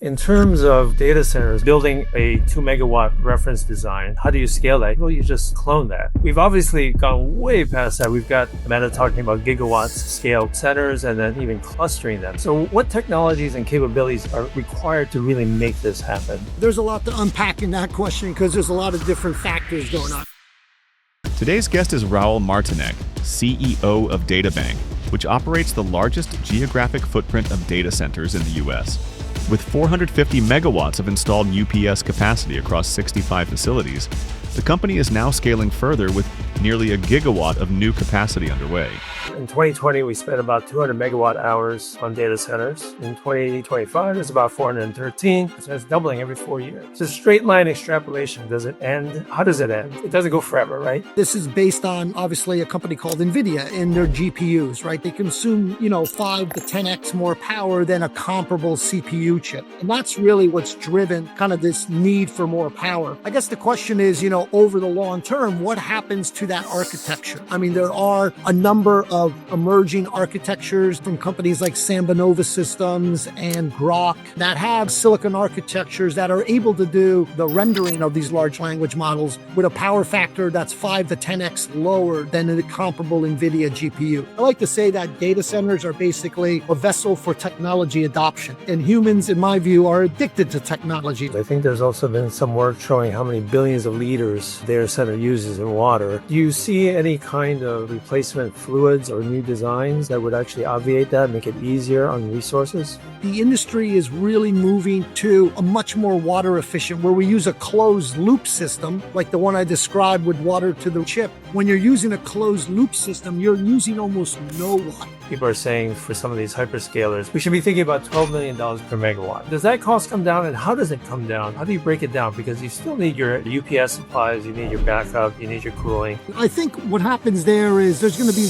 In terms of data centers, building a 2 megawatt reference design, how do you scale that? Well, you just clone that. We've obviously gone way past that. We've got Meta talking about gigawatts scale centers and then even clustering them. So what technologies and capabilities are required to really make this happen? There's a lot to unpack in that question because there's a lot of different factors going on. Today's guest is Raul Martynek, CEO of DataBank, which operates the largest geographic footprint of data centers in the US. With 450 megawatts of installed UPS capacity across 65 facilities, the company is now scaling further with nearly a gigawatt of new capacity underway. In 2020, we spent about 200 megawatt hours on data centers. In 2025, it's about 413. So it's doubling every 4 years. It's a straight line extrapolation. Does it end? How does it end? It doesn't go forever, right? This is based on, obviously, a company called NVIDIA and their GPUs, right? They consume, 5 to 10x more power than a comparable CPU chip. And that's really what's driven kind of this need for more power. I guess the question is, over the long term, what happens to that architecture? I mean, there are a number of emerging architectures from companies like Sambanova Systems and Grok that have silicon architectures that are able to do the rendering of these large language models with a power factor that's 5 to 10x lower than a comparable NVIDIA GPU. I like to say that data centers are basically a vessel for technology adoption, and humans, in my view, are addicted to technology. I think there's also been some work showing how many billions of liters data center uses in water. Do you see any kind of replacement fluids or new designs that would actually obviate that, make it easier on resources? The industry is really moving to a much more water efficient, where we use a closed loop system, like the one I described with water to the chip. When you're using a closed loop system, you're using almost no water. People are saying for some of these hyperscalers, we should be thinking about $12 million per megawatt. Does that cost come down, and how does it come down? How do you break it down? Because you still need your UPS supplies, you need your backup, you need your cooling. I think what happens there is there's going to be